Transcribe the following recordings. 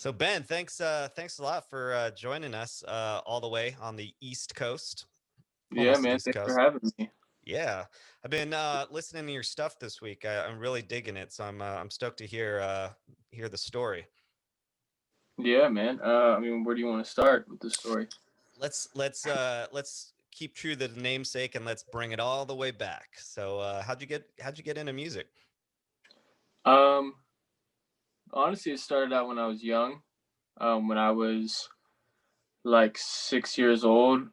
So Ben, thanks a lot for joining us all the way on the East Coast, Yeah, almost man. East Thanks for Coast. having me. Yeah, I've been listening to your stuff this week. I'm really digging it, so I'm stoked to hear the story. Yeah, man. Where do you want to start with the story? Let's keep true to the namesake and let's bring it all the way back. So how'd you get into music? Um, Honestly, it started out when I was young. When I was like 6 years old,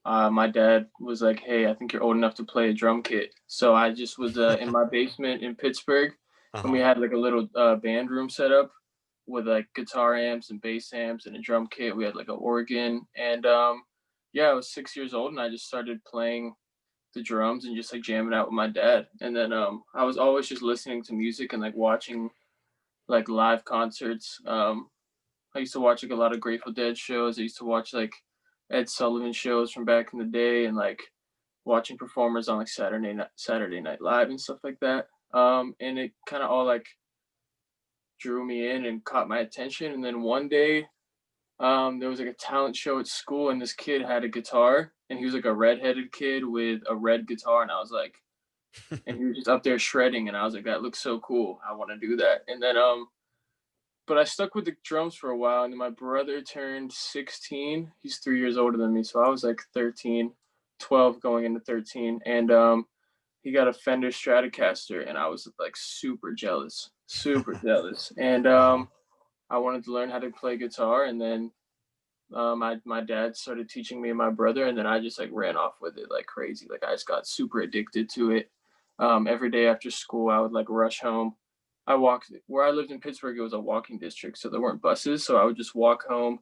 my dad was like, "Hey, I think you're old enough to play a drum kit." So I just was in my basement in Pittsburgh, and we Uh-huh. had like a little band room set up with like guitar amps and bass amps and a drum kit. We had like an organ, and yeah, I was 6 years old, and I just started playing the drums and just like jamming out with my dad. And then I was always just listening to music and like watching like live concerts. I used to watch like a lot of Grateful Dead shows. I used to watch like Ed Sullivan shows from back in the day and like watching performers on like Saturday Night Live and stuff like that. And it kind of all like drew me in and caught my attention. And then one day there was like a talent show at school, and this kid had a guitar, and he was like a redheaded kid with a red guitar, and I was like, and he was just up there shredding, and I was like, that looks so cool. I want to do that. And then but I stuck with the drums for a while, and then my brother turned 16. He's 3 years older than me, so I was like 13, 12 going into 13, and he got a Fender Stratocaster, and I was like super jealous, and Uh-huh. I wanted to learn how to play guitar, and then my dad started teaching me and my brother, and then I just like ran off with it like crazy. Like I just got super addicted to it. Every day after school, I would like rush home. I walked where I lived in Pittsburgh. It was a walking district, so there weren't buses. So I would just walk home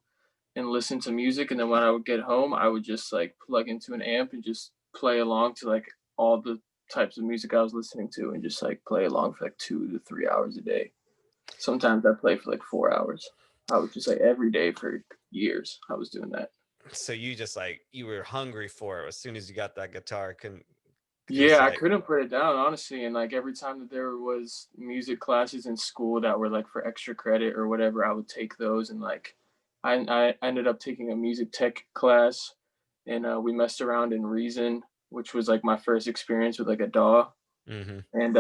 and listen to music, and then when I would get home, I would just like plug into an amp and just play along to like all the types of music I was listening to, and just like play along for like 2 to 3 hours a day. Sometimes I play for like 4 hours. I would just like every day for years. I was doing that. So you just like you were hungry for it as soon as you got that guitar. Couldn't it was Yeah, I like couldn't put it down, honestly. And like every time that there was music classes in school that were like for extra credit or whatever, I would take those. And like I ended up taking a music tech class, and we messed around in Reason, which was like my first experience with like a DAW. mm-hmm. And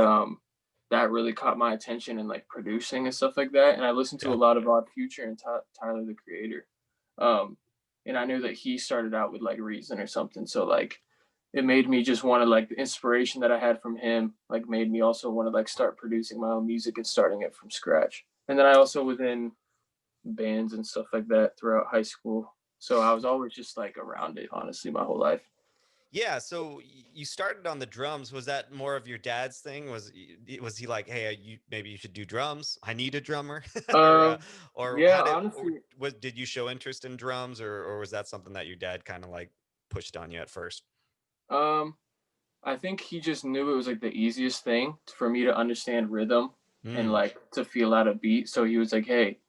that really caught my attention in like producing and stuff like that. And I listened to a Yeah. lot of Odd Future and Tyler the Creator. Um, and I knew that he started out with like Reason or something. So like it made me just want to like the inspiration that I had from him, like made me also want to like start producing my own music and starting it from scratch. And then I also was in bands and stuff like that throughout high school. So I was always just like around it, honestly, my whole life. Yeah, so you started on the drums. Was that more of your dad's thing? Was he like, "Hey, you maybe you should do drums? I need a drummer," Um, or yeah, how did or honestly, was did you show interest in drums, or was that something that your dad kind of like pushed on you at first? um, I think he just knew it was like the easiest thing for me to understand rhythm and Mm, like to feel out a beat. So he was like, "Hey,"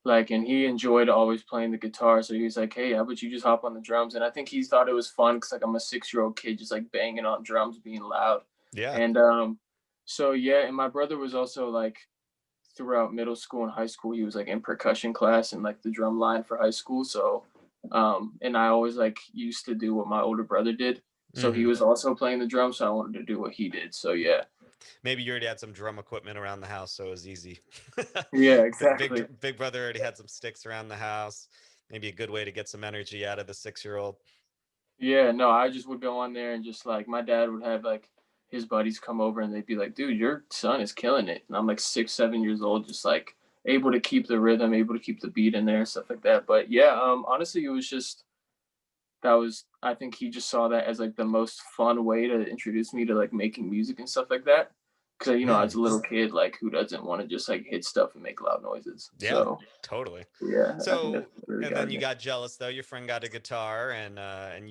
like, and he enjoyed always playing the guitar. So he was like, "Hey, how about you just hop on the drums?" And I think he thought it was fun because like I'm a 6 year old kid just like banging on drums, being loud. yeah. And so yeah, and my brother was also like throughout middle school and high school, he was like in percussion class and like the drum line for high school. So, and I always like used to do what my older brother did. So he Hmm. was also playing the drums. So I wanted to do what he did. So yeah. Maybe you already had some drum equipment around the house, so it was easy. Yeah, Big exactly. big brother already had some sticks around the house. Maybe a good way to get some energy out of the 6 year old. Yeah, no, I just would go on there and just like my dad would have like his buddies come over and they'd be like, dude, your son is killing it. And I'm like 6, 7 years old, just like able to keep the rhythm, able to keep the beat in there, stuff like that. But yeah, honestly, it was just that was I think he just saw that as like the most fun way to introduce me to like making music and stuff like that. Cause you know, as Mm, a little kid, like who doesn't want to just like hit stuff and make loud noises? yeah, So totally. yeah, I think that's So, what really and got then you me. got jealous though. Your friend got a guitar,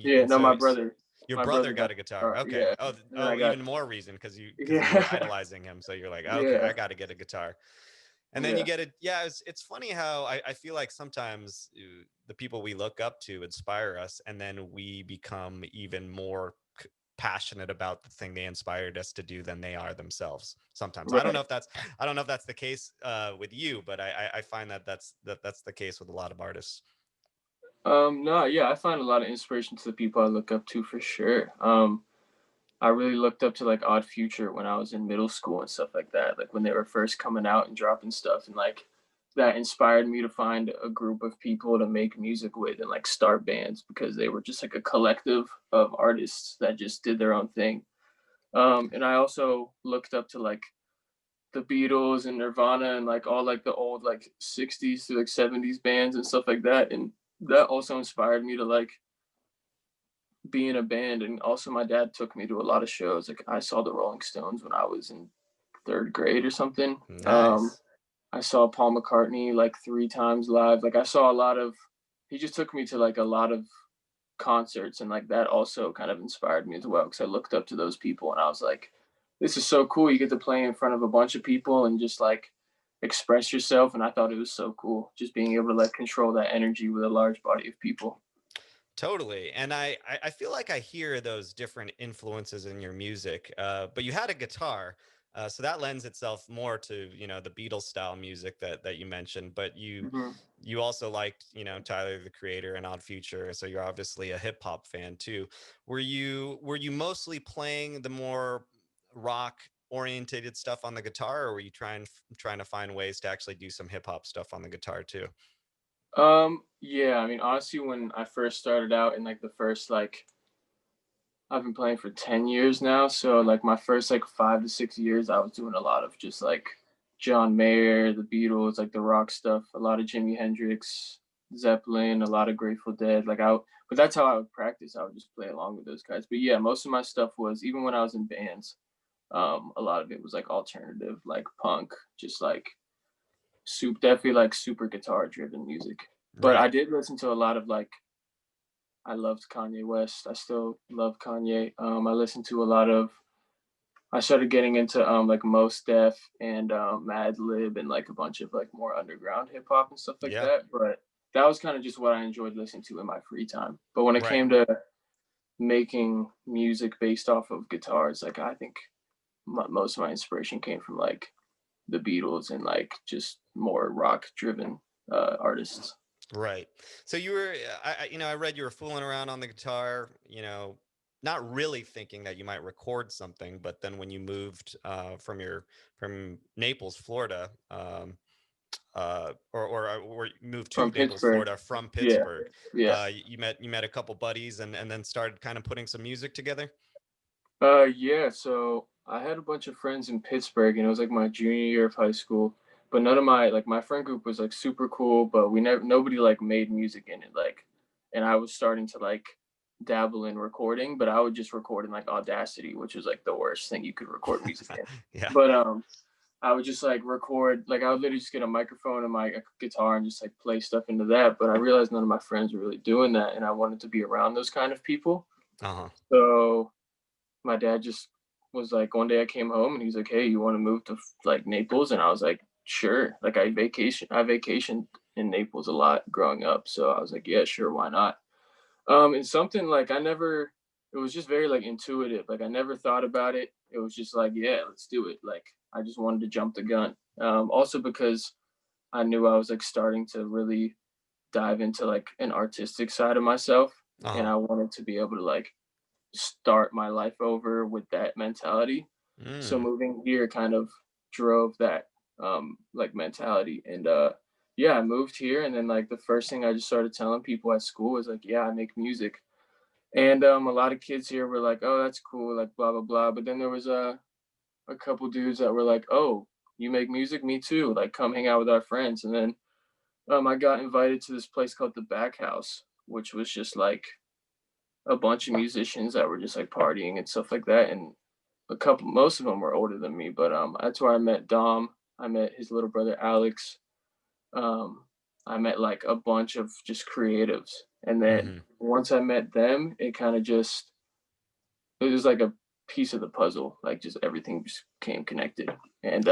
Yeah, and no, so your my brother brother got got a guitar. the guitar. Okay. Yeah, Oh, and then I oh, got even more reason because you were yeah, idolizing him. So you're like, okay, I yeah, got to get a guitar. And then you yeah. get it. Yeah, it's funny how I feel like sometimes the people we look up to inspire us, and then we become even more. passionate about the thing they inspired us to do than they are themselves sometimes. Right. I don't know if that's the case with you, but I find that that's the case with a lot of artists. No, yeah, I find a lot of inspiration to the people I look up to for sure. I really looked up to like Odd Future when I was in middle school and stuff like that. Like when they were first coming out and dropping stuff, and like that inspired me to find a group of people to make music with and like start bands because they were just like a collective of artists that just did their own thing. And I also looked up to like the Beatles and Nirvana and like all like the old like 60s to like 70s bands and stuff like that. And that also inspired me to like be in a band. And also my dad took me to a lot of shows. Like I saw the Rolling Stones when I was in third grade or something. Nice. I saw Paul McCartney like 3 times live. Like I saw a lot of, he just took me to like a lot of concerts, and like that also kind of inspired me as well because I looked up to those people and I was like, this is so cool. You get to play in front of a bunch of people and just like express yourself. And I thought it was so cool just being able to like control that energy with a large body of people. Totally. And I feel like I hear those different influences in your music. But you had a guitar. So that lends itself more to, you know, the Beatles style music that you mentioned. But Mhm. you also liked, you know, Tyler the Creator and Odd Future. So you're obviously a hip hop fan too. Were you mostly playing the more rock orientated stuff on the guitar, or were you trying to find ways to actually do some hip hop stuff on the guitar too? Yeah, I mean, honestly, when I first started out in like the first like I've been playing for 10 years now. So like my first like 5 to 6 years, I was doing a lot of just like John Mayer, the Beatles, like the rock stuff, a lot of Jimi Hendrix, Zeppelin, a lot of Grateful Dead. But that's how I would practice. I would just play along with those guys. But yeah, most of my stuff was even when I was in bands, a lot of it was like alternative, like punk, just like definitely like super guitar driven music. But I Right. did listen to a lot of like I loved Kanye West. I still love Kanye. I listened to a lot of. I started getting into like Mos Def and Madlib and like a bunch of like more underground hip hop and stuff like Yeah. that. But that was kind of just what I enjoyed listening to in my free time. But when it Right. came to making music based off of guitars, like I think most of my inspiration came from like the Beatles and like just more rock driven artists. Right. So you were, you know, I read you were fooling around on the guitar, you know, not really thinking that you might record something, but then when you moved from Naples, Florida, or you moved to From Naples, Pittsburgh. Florida from Yeah. Pittsburgh, Yeah. you met a couple buddies and then started kind of putting some music together. Yeah, so I had a bunch of friends in Pittsburgh and it was like my junior year of high school. But none of my friend group was like super cool, but we never nobody like made music in it. Like and I was starting to like dabble in recording, but I would just record in like Audacity, which was like the worst thing you could record music in. Yeah. But I would just like record like I would literally just get a microphone and my guitar and just like play stuff into that. But I realized none of my friends were really doing that and I wanted to be around those kind of people. Uh-huh. So my dad just was like, one day I came home and he's like, hey, you want to move to like Naples? And I was like, sure. Like I vacationed in Naples a lot growing up. So I was like, yeah, sure, why not? And something like it was just very like intuitive. Like I never thought about it. It was just like, yeah, let's do it. Like I just wanted to jump the gun. Also because I knew I was like starting to really dive into like an artistic side of myself. And Uh-huh. I wanted to be able to like start my life over with that mentality. So Mm. moving here kind of drove that like mentality. And yeah, I moved here and then like the first thing I just started telling people at school was like, yeah, I make music. And a lot of kids here were like, oh, that's cool, like blah blah blah. But then there was a couple dudes that were like, oh, you make music? Me too. Like come hang out with our friends. And then I got invited to this place called the Back House, which was just like a bunch of musicians that were just like partying and stuff like that. And most of them were older than me, but that's where I met Dom. I met his little brother Alex. Um, I met like a bunch of just creatives, and then Hmm. once I met them, it was like a piece of the puzzle. Like just everything just came connected, and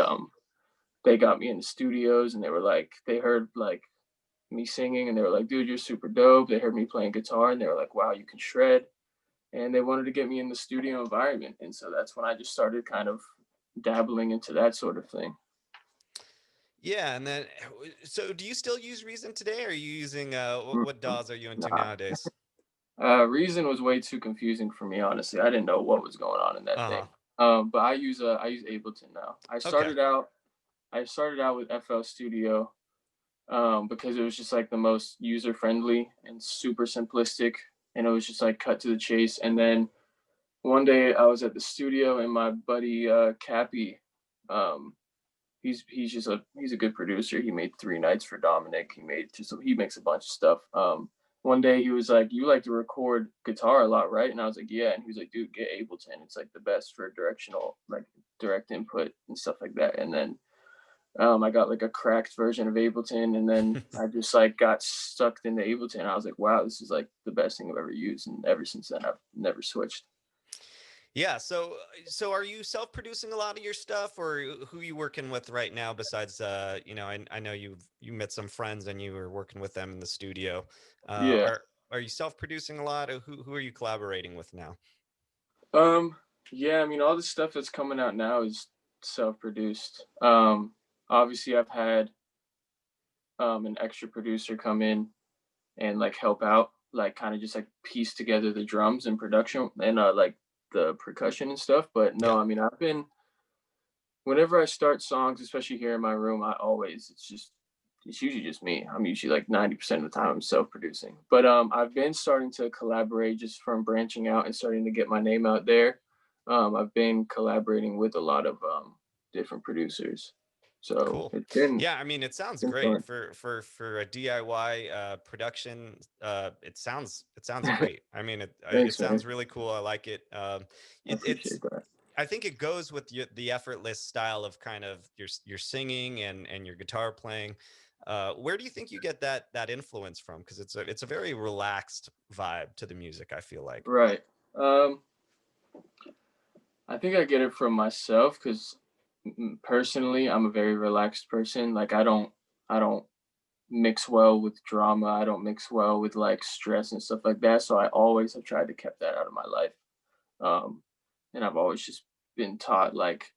they got me in the studios, and they heard like me singing, and they were like, "Dude, you're super dope." They heard me playing guitar, and they were like, "Wow, you can shred." and they wanted to get me in the studio environment, and so that's when I just started kind of dabbling into that sort of thing. Yeah, and then so do you still use Reason today? Or are you using what Mhm. DAWs are you into Nah. nowadays? Reason was way too confusing for me, honestly. I didn't know what was going on in that Uh-huh. thing. But I use Ableton now. Okay. I started out with FL Studio, because it was just like the most user friendly and super simplistic, and it was just like cut to the chase. And then one day I was at the studio, and my buddy Cappy, um, he's a good producer. He made Three Nights for Dominic. He makes a bunch of stuff. One day he was like, "You like to record guitar a lot, right?" And I was like, "Yeah." And he was like, "Dude, get Ableton. It's like the best for directional, like direct input and stuff like that." And then I got like a cracked version of Ableton, and then I just like got sucked into Ableton. I was like, "Wow, this is like the best thing I've ever used." And ever since then, I've never switched. Yeah, so are you self-producing a lot of your stuff, or who you working with right now besides I know you met some friends and you were working with them in the studio. Yeah. Are you self-producing a lot, or who are you collaborating with now? Um, yeah, I mean, all the stuff that's coming out now is self-produced. Obviously I've had an extra producer come in and like help out, like kind of just like piece together the drums and production and like the percussion and stuff. But Yeah. no, I mean, I've been whenever I start songs, especially here in my room, it's usually just me. I'm usually like 90% of the time I'm self-producing. But I've been starting to collaborate just from branching out and starting to get my name out there. I've been collaborating with a lot of different producers. So Cool. Yeah, I mean, it sounds been great fun. for a DIY production. It sounds great. I mean, it Thanks, man. sounds really cool. I like it. I It's appreciate that. I think it goes with the effortless style of kind of your singing and your guitar playing. Where do you think you get that influence from? Because it's a very relaxed vibe to the music, I feel like. Right. Um, I think I get it from myself because personally, I'm a very relaxed person. Like I don't mix well with drama. I don't mix well with like stress and stuff like that. So I always have tried to keep that out of my life. Um, and I've always just been taught like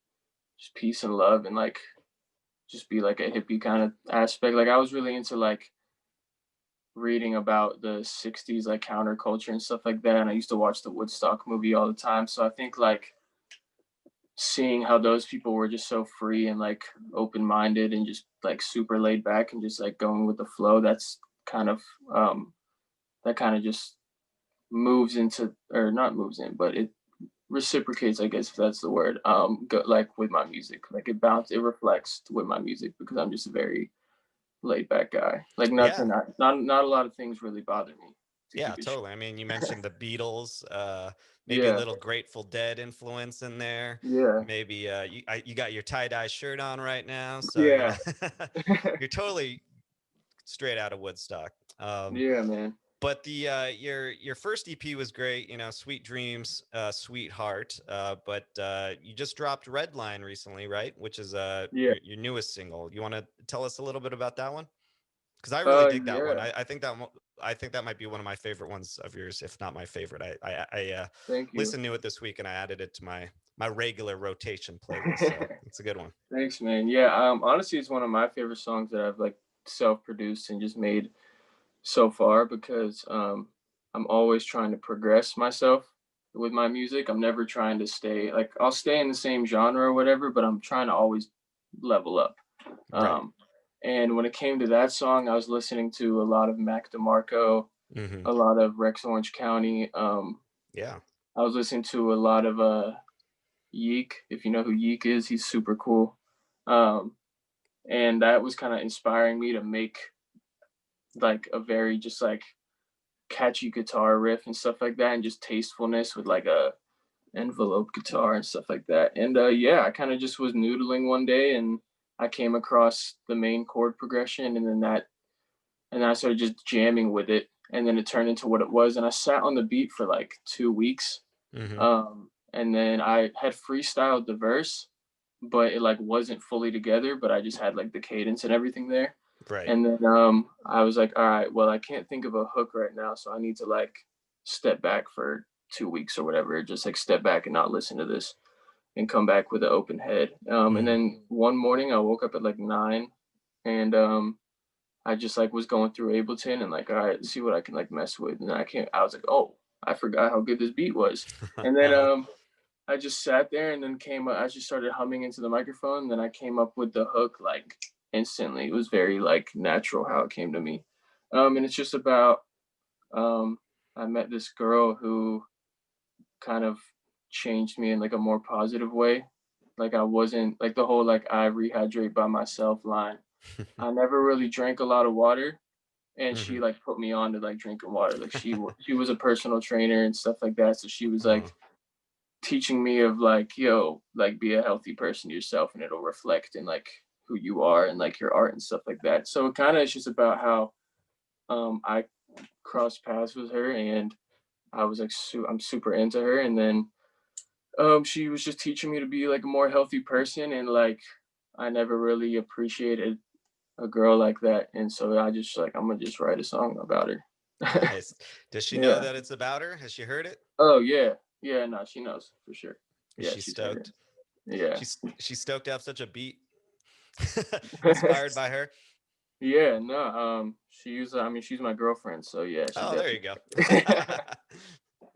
just peace and love and like just be like a hippie kind of aspect. Like I was really into like reading about the 60s like counterculture and stuff like that. And I used to watch the Woodstock movie all the time. So I think like seeing how those people were just so free and like open-minded and just like super laid back and just like going with the flow, that's kind of um that kind of just moves into, or not moves in, but it reciprocates, I guess, if that's the word, like with my music. Like it reflects with my music because I'm just a very laid back guy. Like Yeah, not a lot of ththings really bother me, to yeah, keep it totally. I mean, you mentioned the Beatles, maybe a yeah, little Grateful Dead influence in there. yeah, Maybe you got your tie-dye shirt on right now, so yeah. you're totally straight out of Woodstock. Yeah, man. But the your first EP was great, Sweet Dreams, Sweetheart. But you just dropped Redline recently, right? Which is Yeah. your newest single. You want to tell us a little bit about that one? Because I really dig that one. Yeah. I think that might be one of my favorite ones of yours, if not my favorite. I Thank you. listened to it this week and I added it to my regular rotation playlist. So it's a good one. Thanks, man. Yeah, honestly, it's one of my favorite songs that I've like self-produced and just made so far because I'm always trying to progress myself with my music. I'm never trying to stay like I'll stay in the same genre or whatever, but I'm trying to always level up. Right. Um, and when it came to that song, I was listening to a lot of Mac DeMarco, Hmm. a lot of Rex Orange County. Yeah. I was listening to a lot of Yeek. If you know who Yeek is, he's super cool. Um, and that was kind of inspiring me to make like a very just like catchy guitar riff and stuff like that, and just tastefulness with like a envelope guitar and stuff like that. And yeah, I kind of just was noodling one day and I came across the main chord progression, and then I started just jamming with it, and then it turned into what it was. And I sat on the beat for like 2 weeks, Hmm. and then I had freestyled the verse, but it like wasn't fully together, but I just had like the cadence and everything there. Right. And then I was like, all right, well, I can't think of a hook right now, so I need to like step back for 2 weeks or whatever, just like step back and not listen to this and come back with an open head. And Mhm. then one morning I woke up at like 9 and I just like was going through Ableton and like, all right, let's see what I can like mess with. And I was like, oh, I forgot how good this beat was. And then Uh-huh. I just sat there and then I just started humming into the microphone. And then I came up with the hook like instantly. It was very like natural how it came to me. And it's just about um, I met this girl who kind of changed me in like a more positive way. Like I wasn't like the whole like I rehydrate by myself line. I never really drank a lot of water, and she Mhm. like put me on to like drinking water. Like she was a personal trainer and stuff like that. So she was Uh-huh. like teaching me of like, yo, like be a healthy person yourself and it'll reflect in like who you are and like your art and stuff like that. So it kind of is just about how I crossed paths with her and I was like I'm super into her and then she was just teaching me to be like a more healthy person and like I never really appreciated a girl like that and so I just like I'm gonna just write a song about her. Nice. Does she know Yeah. that it's about her? Has she heard it? Oh yeah. Yeah, no, she knows for sure. Is Yeah, she she's heard stoked? it. Yeah. She's stoked to have such a beat inspired by her. Yeah, no, I mean she's my girlfriend, so yeah, she Oh, there you definitely go.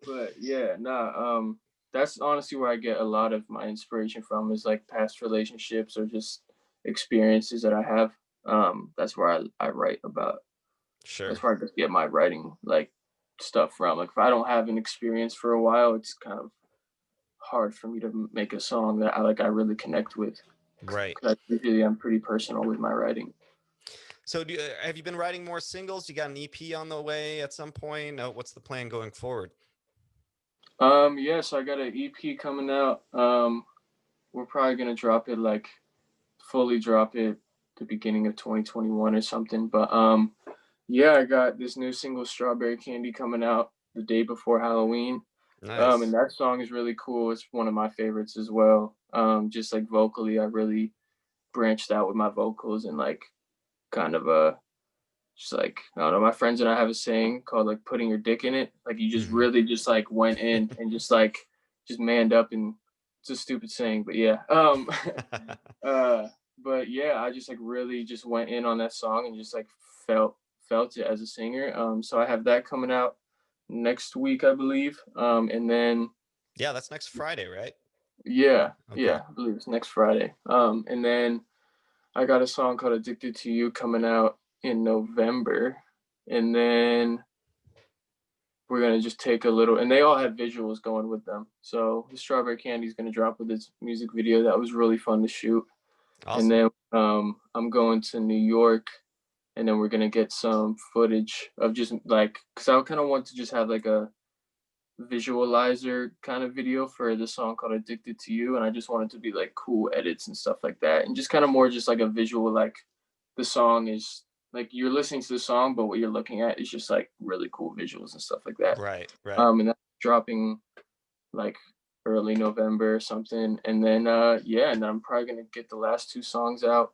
but yeah, no, that's honestly where I get a lot of my inspiration from is like past relationships or just experiences that I have. That's where I write about. Sure. That's where I just get my writing like stuff from. Like if I don't have an experience for a while, it's kind of hard for me to make a song that I really connect with. Right. 'Cause usually I'm pretty personal with my writing. So have you been writing more singles? You got an EP on the way at some point? What's the plan going forward? Yeah, so I got an EP coming out. We're probably gonna drop it like fully drop it the beginning of 2021 or something. But yeah, I got this new single Strawberry Candy coming out the day before Halloween. And Nice. that song is really cool. It's one of my favorites as well. Just like vocally, I really branched out with my vocals and like kind of just like I don't know, my friends and I have a saying called like putting your dick in it. Like you just Hmm. really just like went in and just like just manned up and it's a stupid saying, but yeah. Uh but yeah, I just like really just went in on that song and just like felt it as a singer. So I have that coming out next week, I believe. And then Yeah, that's next Friday, right? yeah, Okay. yeah, I believe it's next Friday. And then I got a song called Addicted to You coming out in November. And then we're gonna just take a little and they all have visuals going with them. So the Strawberry Candy is gonna drop with its music video. That was really fun to shoot. And Awesome. then I'm going to New York and then we're gonna get some footage of just like because I kind of want to just have like a visualizer kind of video for the song called Addicted to You. And I just want it to be like cool edits and stuff like that. And just kind of more just like a visual, like the song is like you're listening to the song, but what you're looking at is just like really cool visuals and stuff like that. Right, right. And that's dropping like early November or something. And then yeah, and then I'm probably gonna get the last two songs out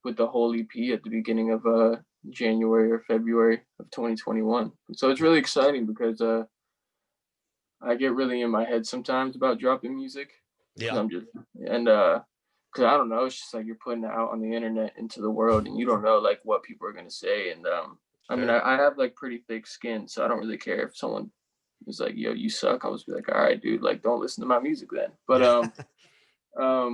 with the whole EP at the beginning of January or February of 2021. So it's really exciting because I get really in my head sometimes about dropping music because Yeah. I'm just and because I don't know, it's just like you're putting it out on the internet into the world and you don't know like what people are gonna say. And I mean Sure. I have like pretty thick skin, so I don't really care if someone is like, yo, you suck. I'll just be like, all right, dude, like don't listen to my music then. But Yeah.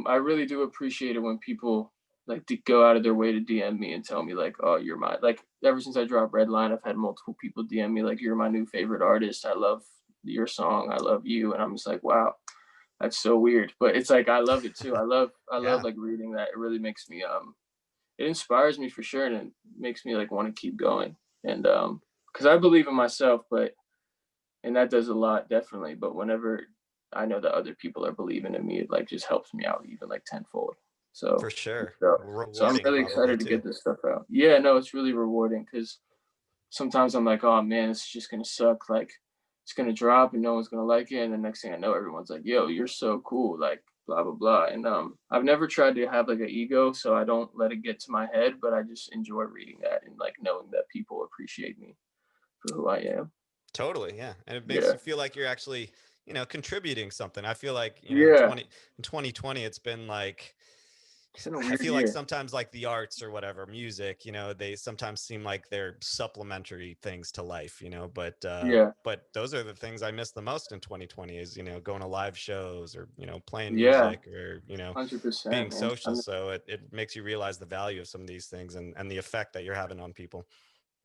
I really do appreciate it when people like go out of their way to DM me and tell me like, oh, you're my like ever since I dropped Redline, I've had multiple people DM me like you're my new favorite artist. I love your song. I love you. And I'm just like, wow, that's so weird. But it's like I love it too. I love Yeah. like reading that. It really makes me it inspires me for sure and it makes me like want to keep going. And because I believe in myself, but and that does a lot definitely. But whenever I know that other people are believing in me, it like just helps me out even like tenfold. For So sure. so I'm Rewarding really probably excited to too. get this stuff out. Yeah, no, it's really rewarding because sometimes I'm like, oh man, it's just gonna suck. Like it's gonna drop and no one's gonna like it. And the next thing I know, everyone's like, yo, you're so cool, like blah blah blah. And I've never tried to have like an ego, so I don't let it get to my head, but I just enjoy reading that and like knowing that people appreciate me for who I am. Totally, yeah. And it makes Yeah. you feel like you're actually, contributing something. I feel like, Yeah. in 2020, it's been like, It's been a I weird feel like year. sometimes like the arts or whatever, music, they sometimes seem like they're supplementary things to life, Yeah. but those are the things I miss the most in 2020 is, going to live shows or, playing Yeah. music or, 100%, being man. social. So it makes you realize the value of some of these things and the effect that you're having on people.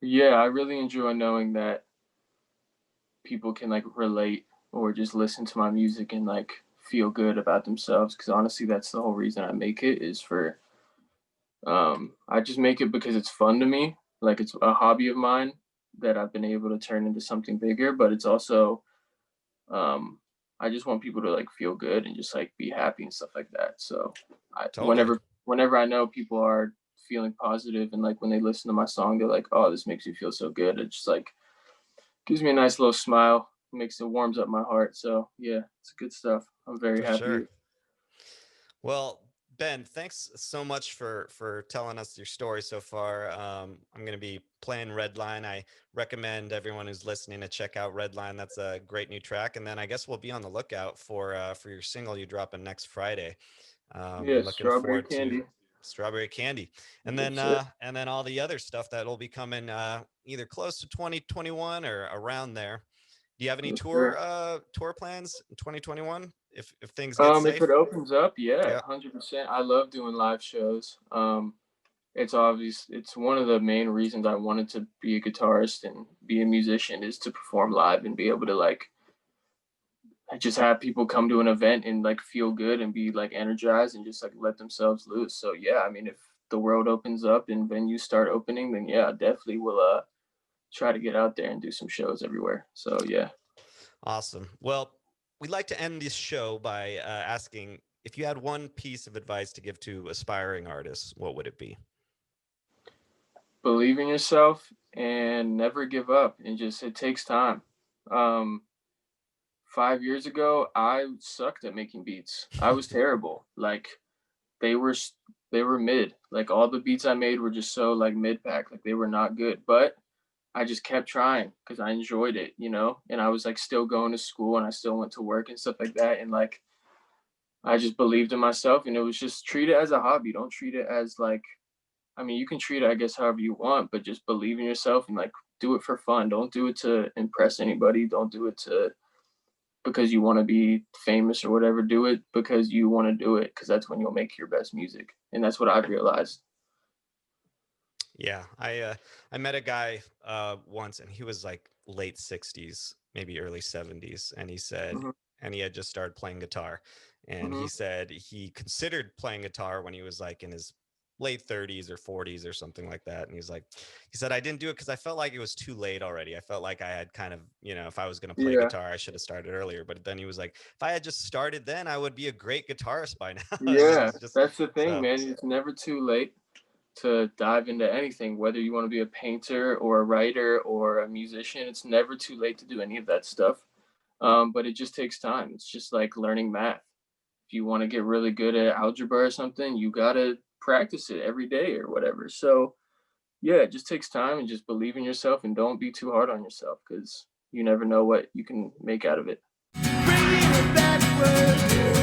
Yeah, I really enjoy knowing that people can like relate or just listen to my music and like feel good about themselves. Because honestly, that's the whole reason I make it is for I just make it because it's fun to me. Like it's a hobby of mine that I've been able to turn into something bigger, but it's also um I just want people to like feel good and just like be happy and stuff like that. So I Totally. whenever I know people are feeling positive and like when they listen to my song, they're like, "Oh, this makes me feel so good." It just like gives me a nice little smile, makes it warms up my heart. So yeah, it's good stuff. I'm very For sure. happy. Well, Ben, thanks so much for telling us your story so far. I'm going to be playing Redline. I recommend everyone who's listening to check out Redline. That's a great new track. And then I guess we'll be on the lookout for your single you dropping next Friday. Yeah, Looking strawberry forward to candy. Strawberry Candy, That's it. and then all the other stuff that'll be coming either close to 2021 or around there. Do you have any Yes, sir. tour plans in 2021 if things get If it safe? opens up, yeah, Yeah. 100%. I love doing live shows. It's obvious. It's one of the main reasons I wanted to be a guitarist and be a musician is to perform live and be able to like just have people come to an event and like feel good and be like energized and just like let themselves loose. So yeah, I mean, if the world opens up and venues start opening, then yeah, I definitely will try to get out there and do some shows everywhere. So yeah. Awesome. Well, we'd like to end this show by asking if you had one piece of advice to give to aspiring artists, what would it be? Believe in yourself and never give up and just it takes time. Um 5 years ago, I sucked at making beats. I was terrible. Like they were they were mid. Like all the beats I made were just so like mid pack. Like they were not good. But I just kept trying because I enjoyed it, you know. And I was like still going to school and I still went to work and stuff like that. And like I just believed in myself and it was just treat it as a hobby. Don't treat it as like I mean, you can treat it, I guess, however you want, but just believe in yourself and like do it for fun. Don't do it to impress anybody. Don't do it to because you want to be famous or whatever. Do it because you want to do it because that's when you'll make your best music. And that's what I've realized. Yeah, I met a guy once, and he was like late 60s, maybe early 70s, and he said, Hmm. and he had just started playing guitar, and he Hmm. said he considered playing guitar when he was like in his late 30s or 40s or something like that, and he said I didn't do it because I felt like it was too late already. I felt like I had kind of, if I was going to play Yeah. guitar, I should have started earlier. But then he was like, if I had just started then, I would be a great guitarist by now. And it Yeah. was just That's the thing, so. man. It's never too late to dive into anything, whether you want to be a painter or a writer or a musician. It's never too late to do any of that stuff. But it just takes time. It's just like learning math. If you want to get really good at algebra or something, you got to practice it every day or whatever. So, yeah, it just takes time and just believe in yourself and don't be too hard on yourself because you never know what you can make out of it. Bringing it backward.